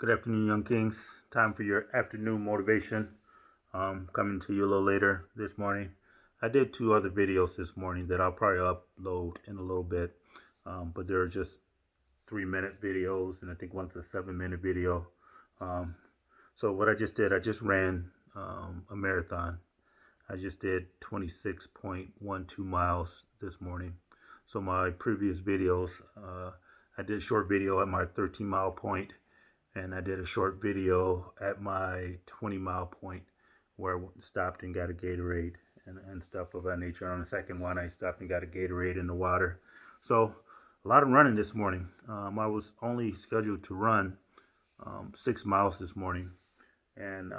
Good afternoon, Young Kings. Time for your afternoon motivation. Coming to you a little later this morning. I did two other videos this morning that I'll probably upload in a little bit, but they're just 3 minute videos, and I think one's a 7 minute video. Um, so what I just did, I just ran a marathon. I just did 26.12 miles this morning. So my previous videos, I did a short video at my 13-mile point, and I did a short video at my 20-mile point where I stopped and got a Gatorade and stuff of that nature. On the second one, I stopped and got a Gatorade in the water. So a lot of running this morning. I was only scheduled to run 6 miles this morning, and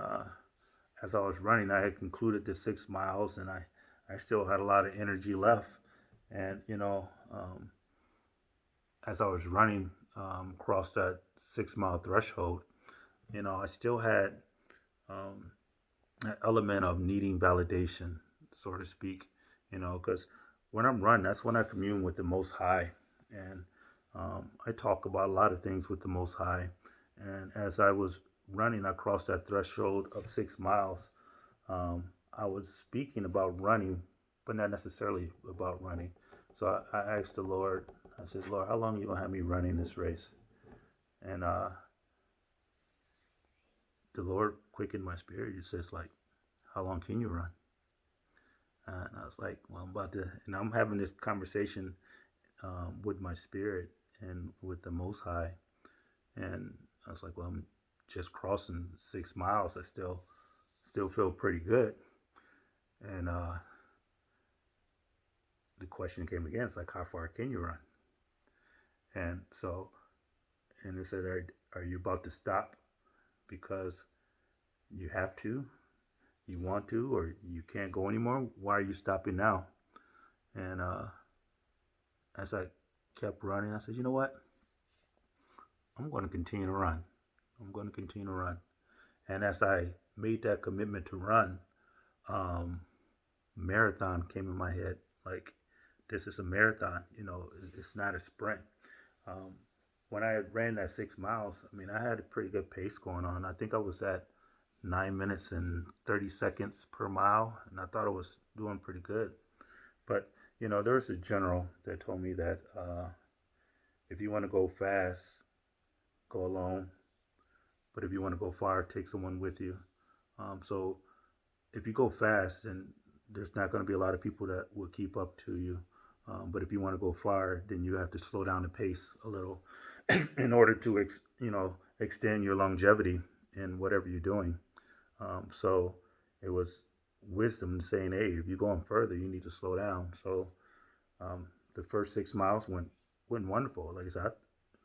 as I was running, I had concluded the 6 miles, and I still had a lot of energy left. And as I was running across that 6 mile threshold, I still had um, an element of needing validation, so to speak, because when I'm running, that's when I commune with the Most High. And I talk about a lot of things with the Most High. And as I was running, I crossed that threshold of 6 miles. I was speaking about running, but not necessarily about running. So I asked the Lord, I said, Lord, how long are you going to have me running this race? And the Lord quickened my spirit. He says, like, how long can you run? And I was like, well, I'm about to, and I'm having this conversation with my spirit and with the Most High. And I was like, well, I'm just crossing 6 miles. I still feel pretty good. And the question came again. It's like, how far can you run? And so, and they said, are you about to stop because you have to, you want to, or you can't go anymore? Why are you stopping now? And as I kept running, I said, you know what? I'm going to continue to run. I'm going to continue to run. And as I made that commitment to run, um, marathon came in my head. Like, this is a marathon. It's not a sprint. Um, when I ran that 6 miles, I mean, I had a pretty good pace going on. I think I was at 9 minutes and 30 seconds per mile, and I thought I was doing pretty good. But there was a general that told me that if you want to go fast, go alone. But if you want to go far, take someone with you. So if you go fast, then there's not going to be a lot of people that will keep up to you. But if you want to go far, then you have to slow down the pace a little in order to, extend your longevity in whatever you're doing. So it was wisdom saying, hey, if you're going further, you need to slow down. So the first 6 miles went wonderful. Like I said,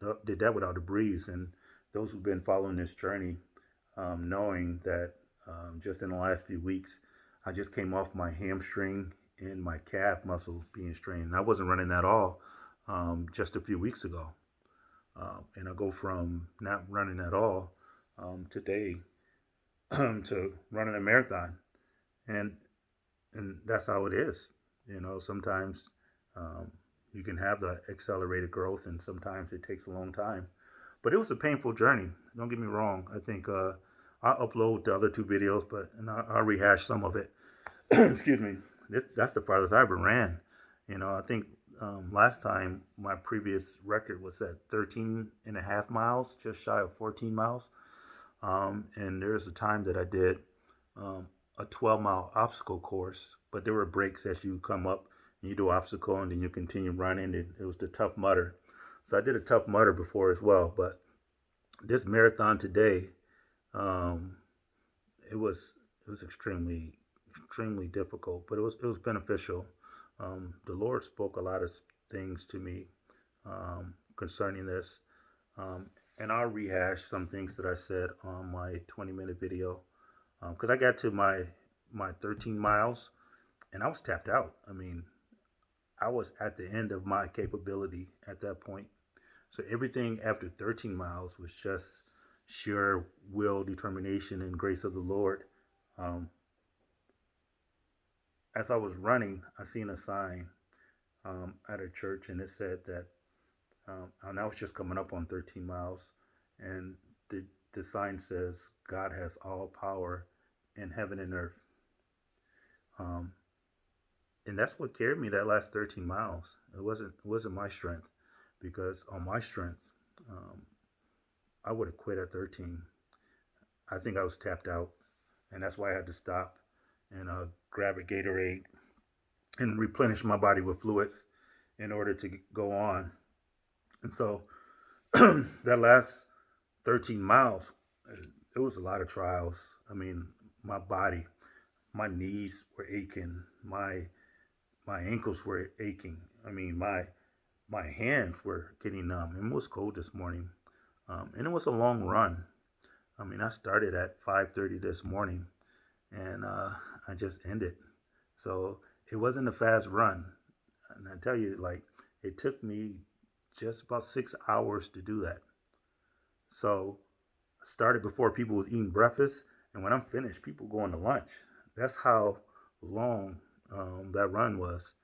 I did that without a breeze. And those who've been following this journey, knowing that just in the last few weeks, I just came off my hamstring and my calf muscle being strained. I wasn't running at all just a few weeks ago. And I go from not running at all today to running a marathon. And that's how it is. Sometimes um, you can have the accelerated growth, and sometimes it takes a long time. But it was a painful journey. Don't get me wrong. I think I'll upload the other two videos, but and I'll rehash some of it. Excuse me. That's the farthest I ever ran. I think last time my previous record was at 13 and a half miles, just shy of 14 miles. And there's a time that I did um, a 12-mile obstacle course, but there were breaks as you come up and you do obstacle and then you continue running. It was the Tough Mudder. So I did a Tough Mudder before as well, but this marathon today, um, it was extremely difficult, but it was beneficial. The Lord spoke a lot of things to me concerning this, um, and I'll rehash some things that I said on my 20-minute video because I got to my 13 miles and I was tapped out. I mean, I was at the end of my capability at that point. So everything after 13 miles was just sheer will, determination, and grace of the Lord. Um, as I was running, I seen a sign at a church, and it said that, and I was just coming up on 13 miles, and the the sign says God has all power in heaven and earth. Um, and that's what carried me that last 13 miles. It wasn't my strength, because on my strength, um, I would have quit at 13. I think I was tapped out, and that's why I had to stop and grab a Gatorade and replenish my body with fluids in order to go on. And so that last 13 miles, it was a lot of trials. I mean, my body, my knees were aching, my ankles were aching. I mean, my hands were getting numb. And it was cold this morning, and it was a long run. I mean, I started at 5:30 this morning, and I just ended. So it wasn't a fast run, and I tell you, like, it took me just about 6 hours to do that. So I started before people was eating breakfast, and when I'm finished, people going to lunch. That's how long that run was.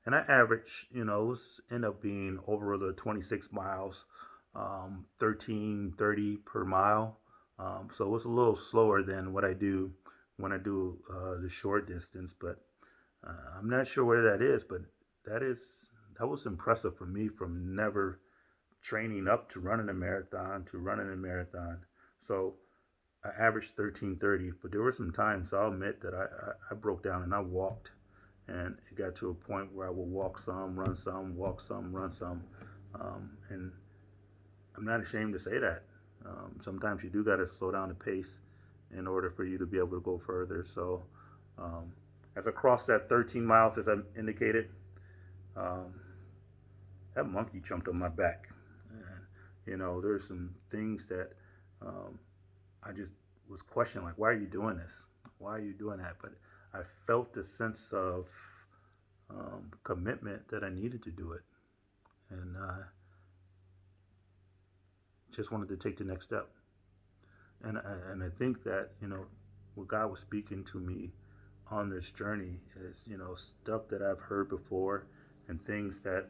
And I average, it was end up being over the 26 miles, 13:30 per mile. So it was a little slower than what I do when I do the short distance, but I'm not sure where that is. But that is that was impressive for me, from never training up to running a marathon to running a marathon. So I averaged 13:30, but there were some times, I'll admit, that I broke down and I walked, and it got to a point where I would walk some, run some, walk some, run some, and I'm not ashamed to say that. Sometimes you do got to slow down the pace in order for you to be able to go further. So um, as I crossed that 13 miles, as I indicated, um, that monkey jumped on my back. And, there's some things that um, I just was questioning, like, why are you doing this? Why are you doing that? But I felt a sense of commitment that I needed to do it, and just wanted to take the next step. And I think that what God was speaking to me on this journey is stuff that I've heard before, and things that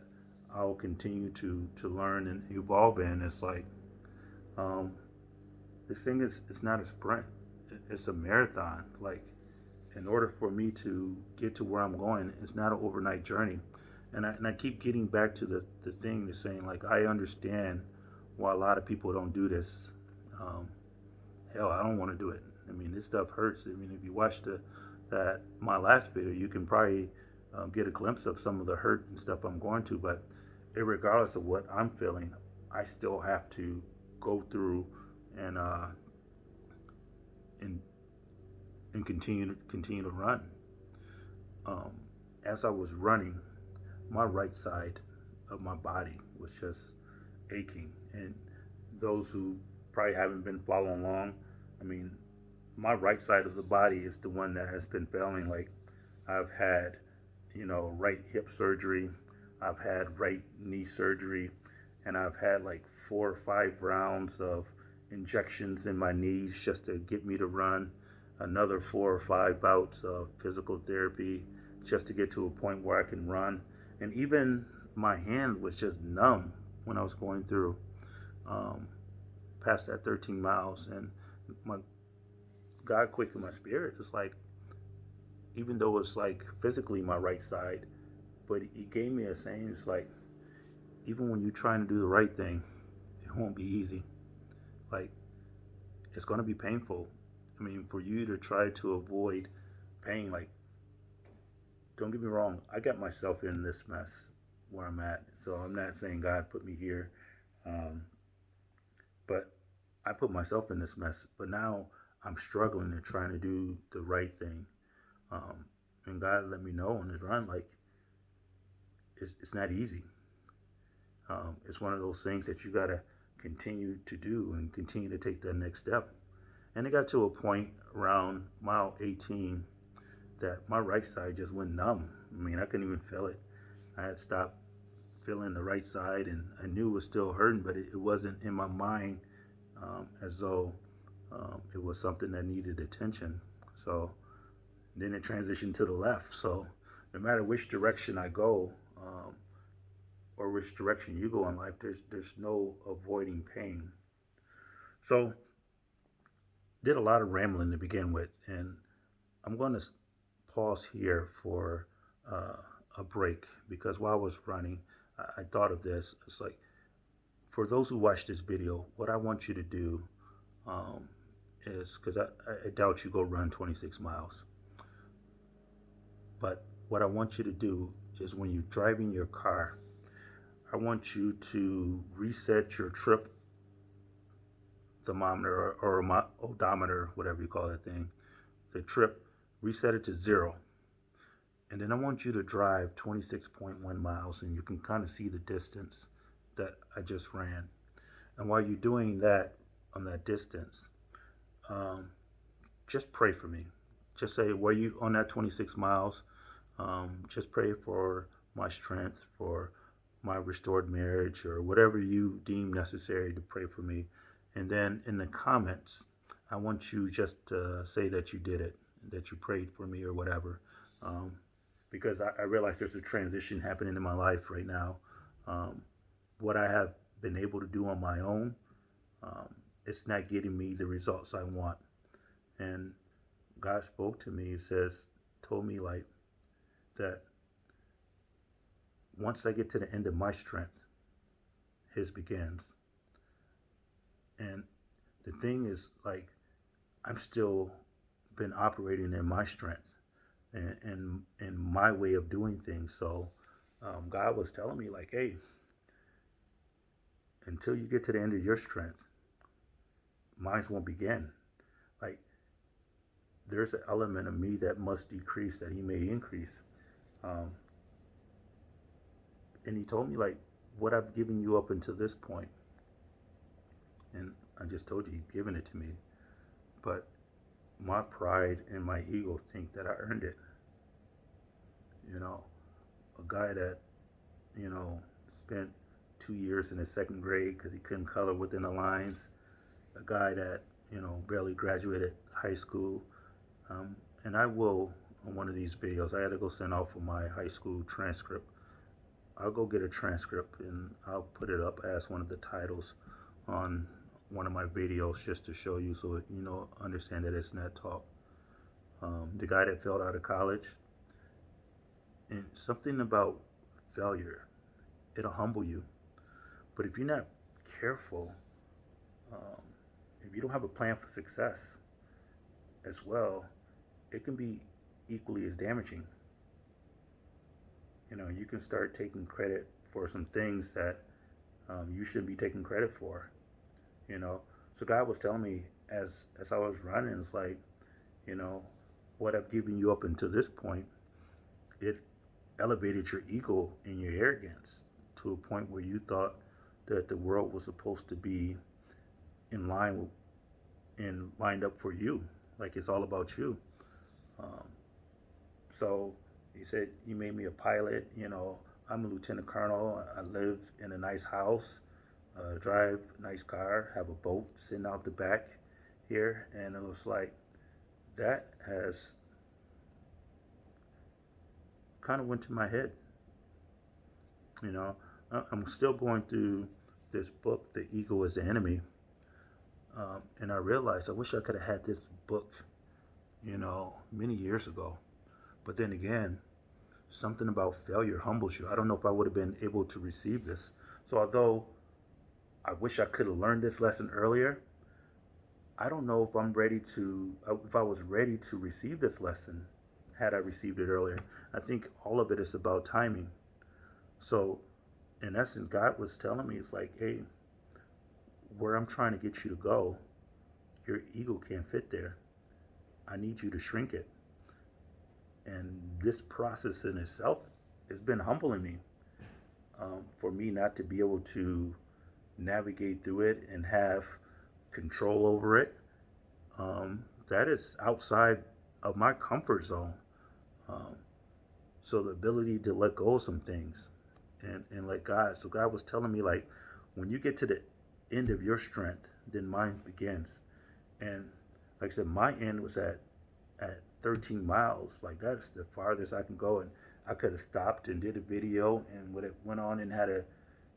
I'll continue to learn and evolve in. It's like, um, this thing is, it's not a sprint, it's a marathon. Like, in order for me to get to where I'm going, it's not an overnight journey. And I keep getting back to the thing, to saying, like, I understand why a lot of people don't do this. Um, Hell, I don't want to do it. I mean, this stuff hurts. I mean, if you watch that my last video, you can probably get a glimpse of some of the hurt and stuff I'm going to. But regardless of what I'm feeling, I still have to go through and and and continue to run. Um, as I was running, my right side of my body was just aching. And those who probably haven't been following along, I mean, my right side of the body is the one that has been failing. Like, I've had, right hip surgery, I've had right knee surgery, and I've had like 4 or 5 rounds of injections in my knees just to get me to run. Another 4 or 5 bouts of physical therapy just to get to a point where I can run. And even my hand was just numb when I was going through um, past that 13 miles. And my God quickened my spirit. It's like, even though it's like physically my right side, but He gave me a saying. It's like, even when you're trying to do the right thing, it won't be easy. Like, it's going to be painful. I mean, for you to try to avoid pain, like, don't get me wrong, I got myself in this mess where I'm at. So I'm not saying God put me here, um, but I put myself in this mess. But now I'm struggling and trying to do the right thing. Um, and God let me know on the run, like, it's not easy. It's one of those things that you got to continue to do and continue to take that next step. And it got to a point around mile 18 that my right side just went numb. I mean, I couldn't even feel it. I had stopped feeling the right side, and I knew it was still hurting, but it wasn't in my mind as though it was something that needed attention. So then it transitioned to the left. So no matter which direction I go, or which direction you go in life, there's no avoiding pain. So did a lot of rambling to begin with, and I'm going to pause here for uh, a break because while I was running, I thought of this. It's like, for those who watch this video, what I want you to do um, is, because I doubt you go run 26 miles, but what I want you to do is when you're driving your car, I want you to reset your trip thermometer or odometer, whatever you call that thing, the trip, reset it to 0. And then I want you to drive 26.1 miles, and you can kind of see the distance that I just ran. And while you're doing that on that distance, um, just pray for me. Just say, were you on that 26 miles? Just pray for my strength, for my restored marriage, or whatever you deem necessary to pray for me. And then in the comments, I want you just to say that you did it, that you prayed for me, or whatever. Um, because I realize there's a transition happening in my life right now. Um, what I have been able to do on my own, um, it's not getting me the results I want. And God spoke to me. He says, told me like that once I get to the end of my strength, His begins. And the thing is, like, I'm still been operating in my strength and my way of doing things. So God was telling me like, hey, until you get to the end of your strength, mine won't begin. Like, there's an element of me that must decrease that He may increase. Um, and He told me like, what I've given you up until this point, and I just told you He'd given it to me, but my pride and my ego think that I earned it. You know, a guy that, you know, spent 2 years in the second grade because he couldn't color within the lines, a guy that, you know, barely graduated high school. And I will, on one of these videos, I had to go send off for my high school transcript. I'll go get a transcript and I'll put it up as one of the titles on one of my videos just to show you so you know, understand that it's not talk. The guy that failed out of college, and something about failure, it'll humble you. But if you're not careful, um, if you don't have a plan for success as well, it can be equally as damaging. You know, you can start taking credit for some things that you shouldn't be taking credit for. You know, so God was telling me as I was running, it's like, you know, what I've given you up until this point, it elevated your ego and your arrogance to a point where you thought that the world was supposed to be in line with, and lined up for you, like it's all about you. Um, so he said, you made me a pilot. You know, I'm a lieutenant colonel. I live in a nice house, drive a nice car, have a boat sitting out the back here. And it was like, that has kind of went to my head. You know, I'm still going through this book, The Ego is the Enemy. And I realized I wish I could have had this book, you know, many years ago. But then again, something about failure humbles you. I don't know if I would have been able to receive this. So although I wish I could have learned this lesson earlier, I don't know if I'm ready to, if I was ready to receive this lesson had I received it earlier. I think all of it is about timing. So in essence, God was telling me, it's like, hey, where I'm trying to get you to go, your ego can't fit there. I need you to shrink it. And this process in itself has been humbling me, for me not to be able to navigate through it and have control over it. That is outside of my comfort zone. Um, so the ability to let go of some things and let God. So God was telling me like, when you get to the end of your strength, then mine begins. And like I said, my end was at 13 miles. Like, that's the farthest I can go. And I could have stopped and did a video and would have went on and had a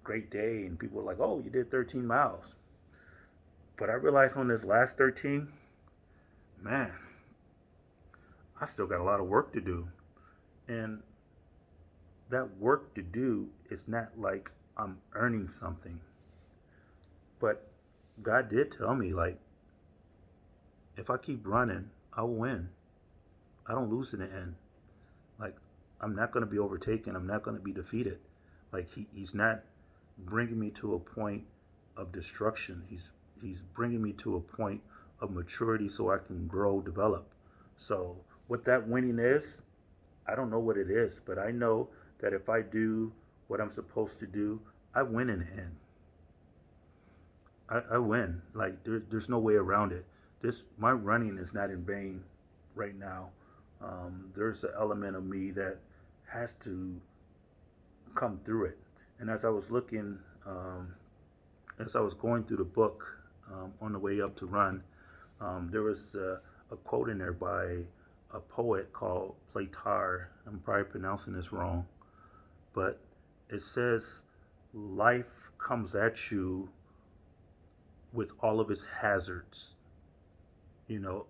great day. And people were like, "Oh, you did 13 miles." But I realized on this last 13, man, I still got a lot of work to do. And that work to do is not like I'm earning something. But God did tell me, like, if I keep running, I'll win. I don't lose in the end. Like, I'm not going to be overtaken. I'm not going to be defeated. Like, he's not bringing me to a point of destruction. He's bringing me to a point of maturity so I can grow, develop. So, what that winning is, I don't know what it is, but I know that if I do what I'm supposed to do, I win in the end. I win. Like there's no way around it. This my running is not in vain right now. There's an element of me that has to come through it. And as I was looking, as I was going through the book on the way up to run, there was a quote in there by a poet called Platar. I'm probably pronouncing this wrong, but it says, "Life comes at you with all of its hazards,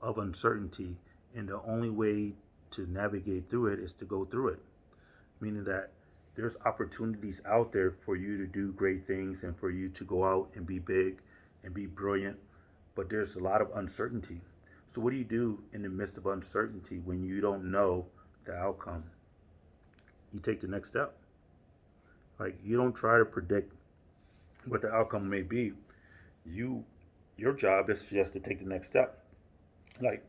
of uncertainty. And the only way to navigate through it is to go through it." Meaning that there's opportunities out there for you to do great things and for you to go out and be big and be brilliant, but there's a lot of uncertainty. So, what do you do in the midst of uncertainty when you don't know the outcome? You take the next step. Like, you don't try to predict what the outcome may be. You, your job is just to take the next step. Like,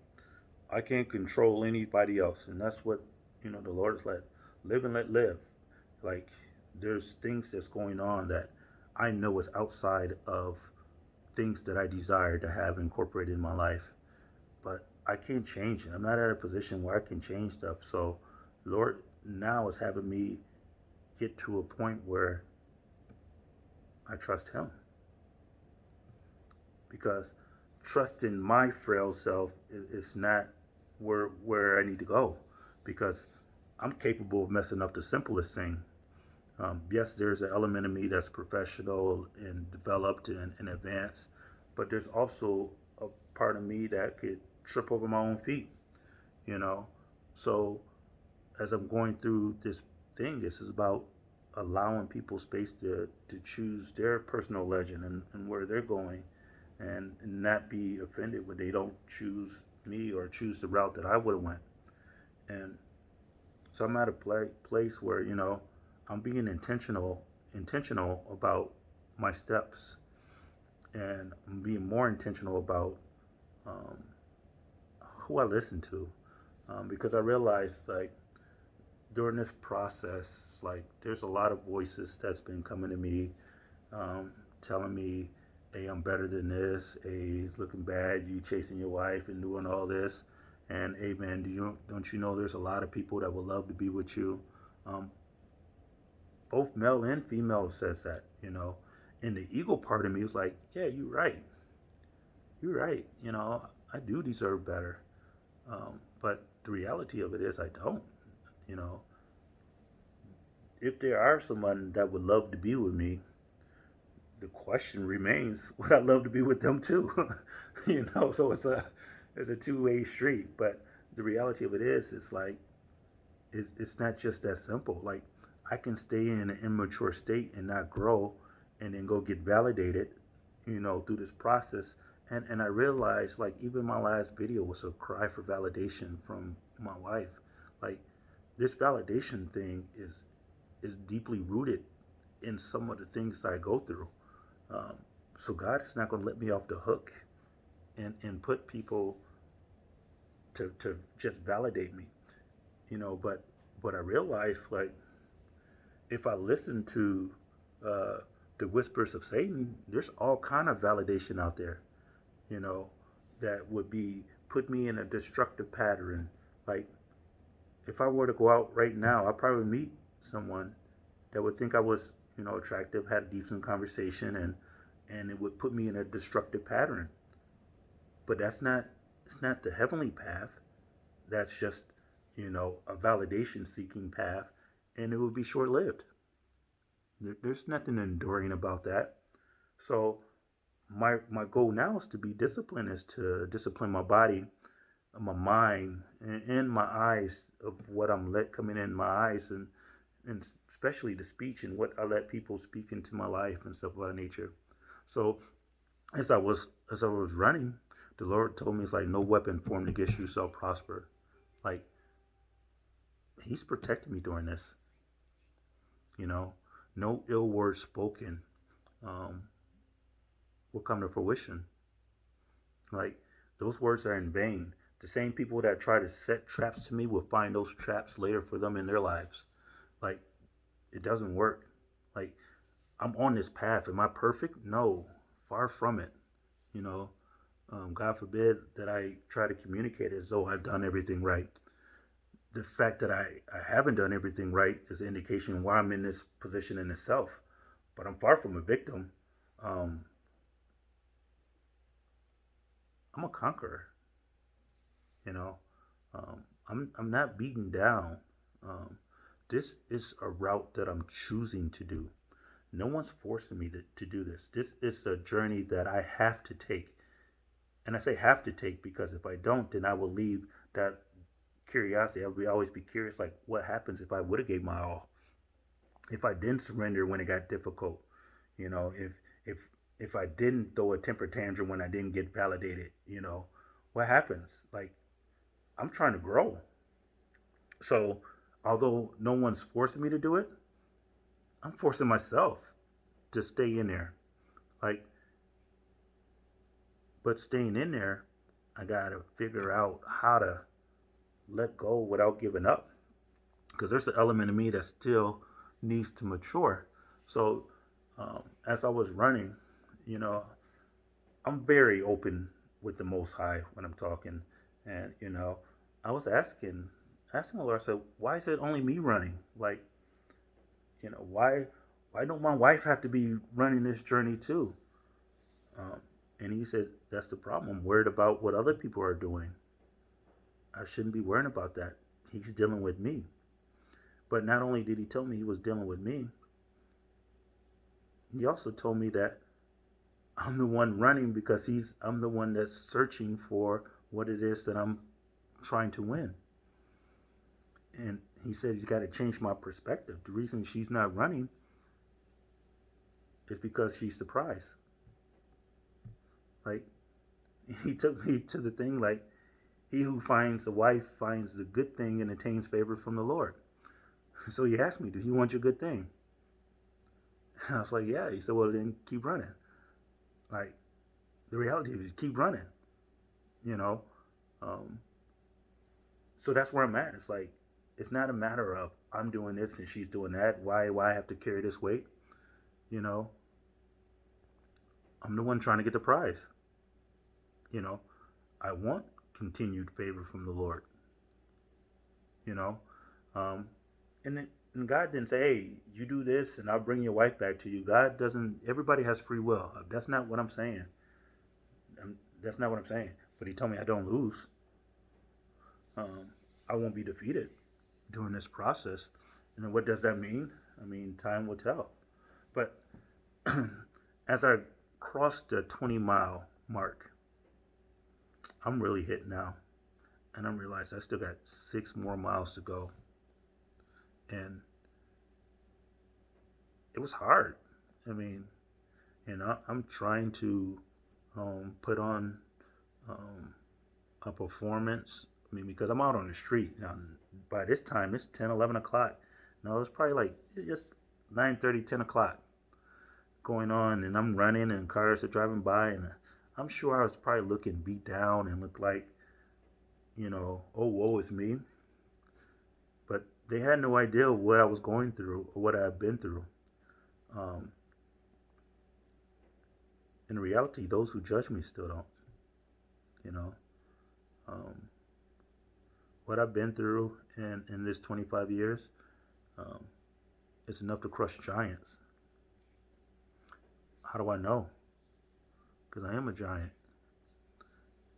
I can't control anybody else, and that's what the Lord is like. Live and let live. Like, there's things that's going on that I know is outside of things that I desire to have incorporated in my life, but I can't change it. I'm not at a position where I can change stuff. So, Lord now is having me get to a point where I trust Him, because trusting my frail self is not where I need to go, because I'm capable of messing up the simplest thing. Yes, there's an element of me that's professional and developed and advanced, but there's also a part of me that could trip over my own feet, you know. So as I'm going through this thing, this is about allowing people space to choose their personal legend and where they're going, and not be offended when they don't choose me or choose the route that I would have went. And so I'm at a place where I'm being intentional about my steps, and I'm being more intentional about um, who I listen to, because I realized, like, during this process, like, there's a lot of voices that's been coming to me, telling me, "Hey, I'm better than this. Hey, it's looking bad. You chasing your wife and doing all this." And, "Hey, man, don't you know there's a lot of people that would love to be with you?" Um, both male and female says that, And the ego part of me was like, "Yeah, you're right. You're right. I do deserve better." But the reality of it is, I don't. You know, if there are someone that would love to be with me, the question remains: would I love to be with them too? So it's a two-way street. But the reality of it is, it's like it's not just that simple. Like, I can stay in an immature state and not grow, and then go get validated, through this process. And I realized, like, even my last video was a cry for validation from my wife. Like, this validation thing is deeply rooted in some of the things that I go through. Um, so God is not going to let me off the hook and put people to just validate me, But I realized, like, if I listen to uh, the whispers of Satan, there's all kind of validation out there, you know, that would be put me in a destructive pattern. Like, if I were to go out right now, I'd probably meet someone that would think I was, attractive, had a decent conversation, and it would put me in a destructive pattern. But that's not it's not the heavenly path. That's just, a validation seeking path, and it will be short lived. There's nothing enduring about that. So my goal now is to be disciplined, is to discipline my body, my mind and my eyes of what I'm let coming in my eyes, and especially the speech and what I let people speak into my life and stuff of that nature. So as I was running, the Lord told me, it's like, no weapon formed against you shall prosper. Like, He's protecting me during this. You know, no ill word spoken um, will come to fruition. Like, those words are in vain. The same people that try to set traps to me will find those traps later for them in their lives. Like, it doesn't work. Like, I'm on this path. Am I perfect? No, far from it. You know, God forbid that I try to communicate as though I've done everything right. The fact that I haven't done everything right is an indication why I'm in this position in itself. But I'm far from a victim. Um, I'm a conqueror. You know, I'm not beaten down. Um, this is a route that I'm choosing to do. No one's forcing me to do this. This is a journey that I have to take. And I say have to take because if I don't, then I will leave that curiosity. I will always be curious, like, what happens if I would have gave my all? If I didn't surrender when it got difficult, if if I didn't throw a temper tantrum when I didn't get validated, what happens? Like, I'm trying to grow. So although no one's forcing me to do it, I'm forcing myself to stay in there. Like, but staying in there, I gotta figure out how to let go without giving up. Because there's an element of me that still needs to mature. So as I was running, you know, I'm very open with the Most High when I'm talking, and I was asking the Lord, I said, why is it only me running? Like, why don't my wife have to be running this journey too? Um, and He said, that's the problem. I'm worried about what other people are doing. I shouldn't be worrying about that. He's dealing with me. But not only did He tell me He was dealing with me, He also told me that I'm the one running because I'm the one that's searching for what it is that I'm trying to win. And He said He's got to change my perspective. The reason she's not running is because she's the prize. Like, He took me to the thing, like, he who finds a wife finds the good thing and attains favor from the Lord. So He asked me, do you want your good thing? And I was like, yeah. He said, well, then keep running. Like, the reality is keep running, you know? Um, so that's where I'm at. It's like, it's not a matter of I'm doing this and she's doing that. Why I have to carry this weight? You know, I'm the one trying to get the prize. You know, I want continued favor from the Lord. You know, um, and God didn't say, hey, you do this and I'll bring your wife back to you. God doesn't. Everybody has free will. That's not what I'm saying. That's not what I'm saying. But He told me I don't lose. I won't be defeated during this process. And then what does that mean? I mean, time will tell. But as I crossed the 20-mile mark, I'm really hit now. And I'm realizing I still got 6 more miles to go. And it was hard. I mean, I'm trying to put on um, a performance. I mean, because I'm out on the street. Now, by this time, it's 10, 11 o'clock. No, it's probably like just 9:30, 10 o'clock going on, and I'm running, and cars are driving by, and I'm sure I was probably looking beat down and looked like, oh, woe is me. But they had no idea what I was going through or what I had been through. Um, in reality, those who judge me still don't. You know, um, what I've been through in this 25 years um, is enough to crush giants. How do I know? Because I am a giant,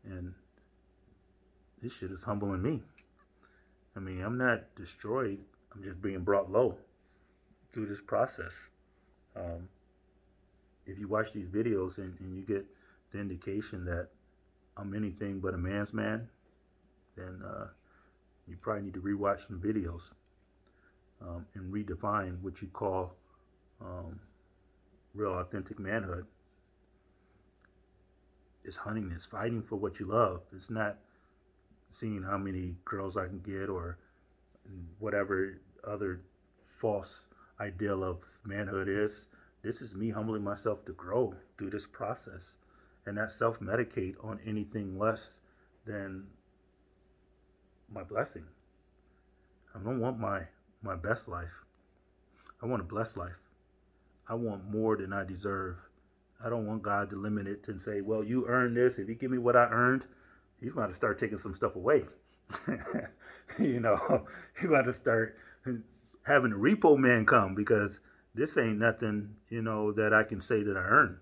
and this shit is humbling me. I mean, I'm not destroyed. I'm just being brought low through this process. Um, if you watch these videos and you get the indication that I'm anything but a man's man, then you probably need to rewatch some videos and redefine what you call um, real authentic manhood. It's hunting, it's fighting for what you love. It's not seeing how many girls I can get or whatever other false ideal of manhood is. This is me humbling myself to grow through this process and not self medicate on anything less than my blessing. I don't want my best life. I want a blessed life. I want more than I deserve. I don't want God to limit it and say, well, you earned this. If you give me what I earned, He's going to start taking some stuff away. you know, He's going to start having the repo man come because this ain't nothing, that I can say that I earned.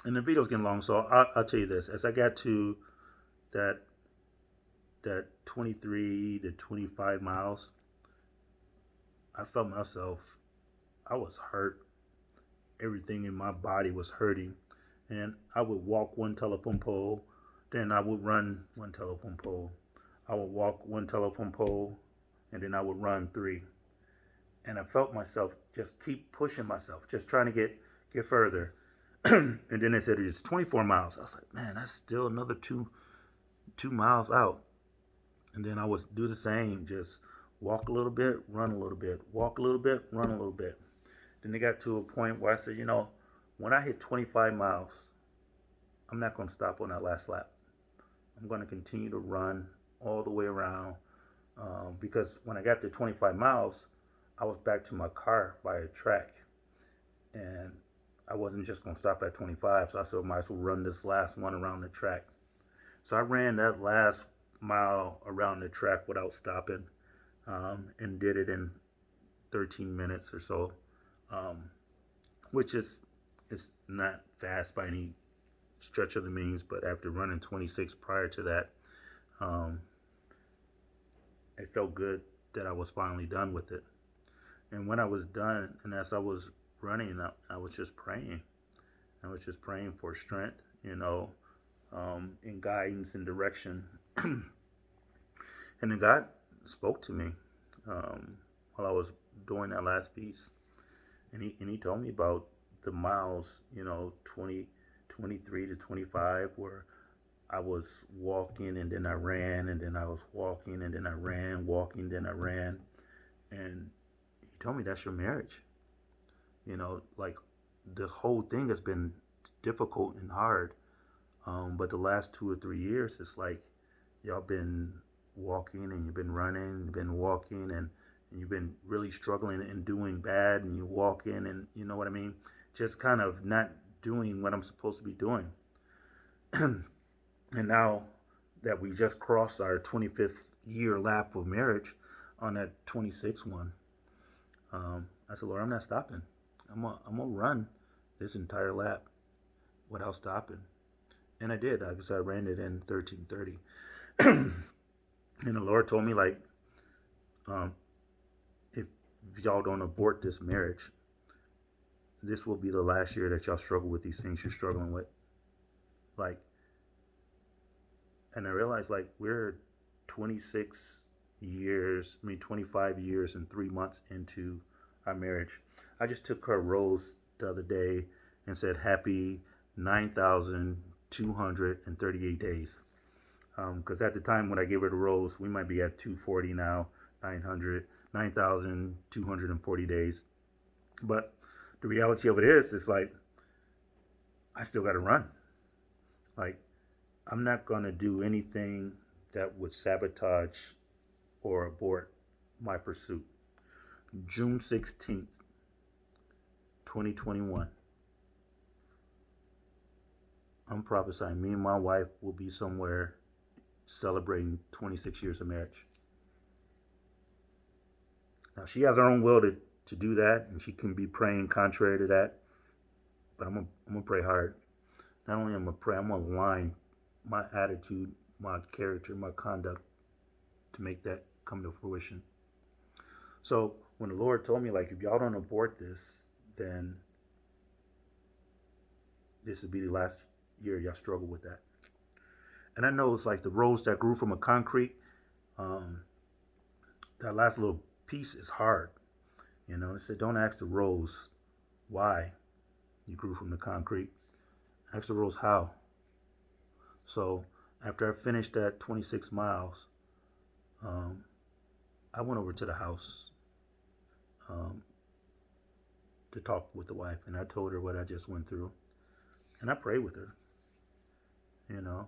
And the video's getting long, so I'll tell you this. As I got to that that 23 to 25 miles, I felt myself, I was hurt. Everything in my body was hurting. And I would walk one telephone pole, then I would run one telephone pole. I would walk one telephone pole, and then I would run three. And I felt myself just keep pushing myself, just trying to get further. And then they said it's 24 miles. I was like, man, that's still another two miles out. And then I would do the same, just walk a little bit, run a little bit, walk a little bit, run a little bit. Then they got to a point where I said, when I hit 25 miles, I'm not going to stop on that last lap. I'm going to continue to run all the way around because when I got to 25 miles, I was back to my car by a track. And I wasn't just going to stop at 25, so I said, I might as well run this last one around the track. So I ran that last mile around the track without stopping and did it in 13 minutes or so, which is not fast by any stretch of the means, but after running 26 prior to that, it felt good that I was finally done with it. And when I was done, and as I was running, I was just praying. I was just praying for strength, in guidance and direction. And then God spoke to me while I was doing that last piece. And he told me about the miles, 20, 23 to 25, where I was walking and then I ran and then I was walking and then I ran, walking, then I ran. And he told me that's your marriage. Like the whole thing has been difficult and hard. But the last 2 or 3 years, it's like y'all been walking and you've been running, you've been walking and you've been really struggling and doing bad and you walk in and you know what I mean? Just kind of not doing what I'm supposed to be doing. And now that we just crossed our 25th year lap of marriage on that 26th one, I said, Lord, I'm not stopping. I'm gonna run this entire lap without stopping. And I did. I ran it in 13:30. And the Lord told me, like, if y'all don't abort this marriage, this will be the last year that y'all struggle with these things you're struggling with. Like, and I realized, like, we're 25 years and 3 months into our marriage. I just took her rose the other day and said, happy 9,238 days. Because at the time when I gave her the rose, we might be at 240 now, 9,240 days. But the reality of it is, it's like, I still got to run. Like, I'm not going to do anything that would sabotage or abort my pursuit. June 16th, 2021. I'm prophesying me and my wife will be somewhere celebrating 26 years of marriage. Now, she has her own will to do that, and she can be praying contrary to that, but I'm going to pray hard. Not only am I going to pray, I'm going to align my attitude, my character, my conduct to make that come to fruition. So when the Lord told me, like, if y'all don't abort this, then this would be the last year y'all struggle with that. And I know it's like the rose that grew from a concrete. Um, that last little piece is hard. You know, they said don't ask the rose why you grew from the concrete. Ask the rose how. So after I finished that 26 miles, um, I went over to the house um, to talk with the wife, and I told her what I just went through, and I prayed with her. You know,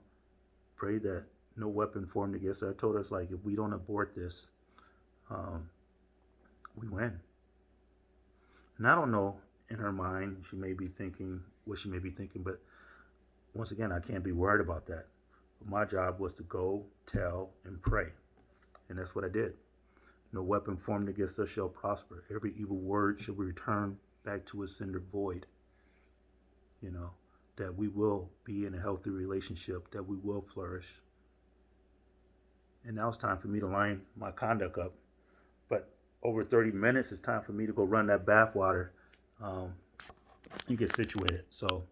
prayed that no weapon formed against her. I told her it's like if we don't abort this, um, we win. And I don't know in her mind, she may be thinking what she may be thinking, but once again, I can't be worried about that. My job was to go, tell, and pray. And that's what I did. No weapon formed against us shall prosper. Every evil word shall return back to its sender void. You know, that we will be in a healthy relationship, that we will flourish. And now it's time for me to line my conduct up. But over 30 minutes, it's time for me to go run that bath water and get situated. So,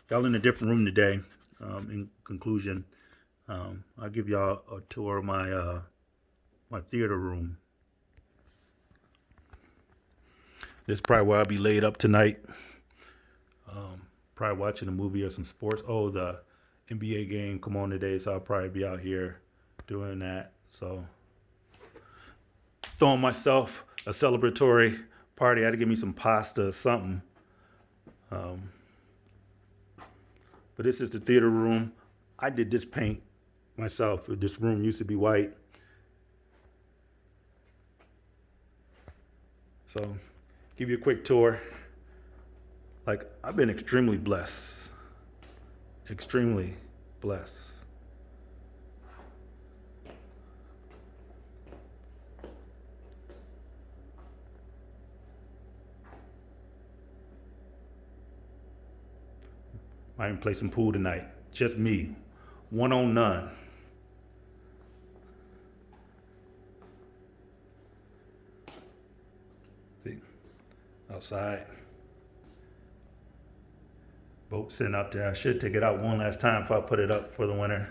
y'all in a different room today. In conclusion, I'll give y'all a tour of my theater room. This is probably where I'll be laid up tonight. Probably watching a movie or some sports. Oh, the NBA game come on today, so I'll probably be out here doing that. So throwing myself a celebratory party. I had to give me some pasta or something. But this is the theater room. I did this paint myself. This room used to be white. So give you a quick tour. Like, I've been extremely blessed. Extremely blessed. I even play some pool tonight. Just me. One on none. See? Outside. Boat sitting out there. I should take it out one last time before I put it up for the winter.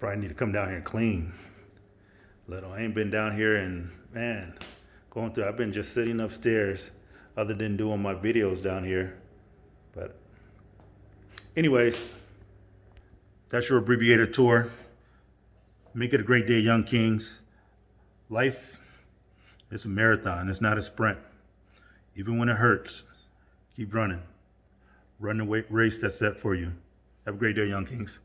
Probably need to come down here and clean. Little, I ain't been down here and man, going through. I've been just sitting upstairs, other than doing my videos down here. But, anyways, that's your abbreviated tour. Make it a great day, Young Kings. Life is a marathon. It's not a sprint. Even when it hurts, keep running. Run the race that's set for you. Have a great day, Young Kings.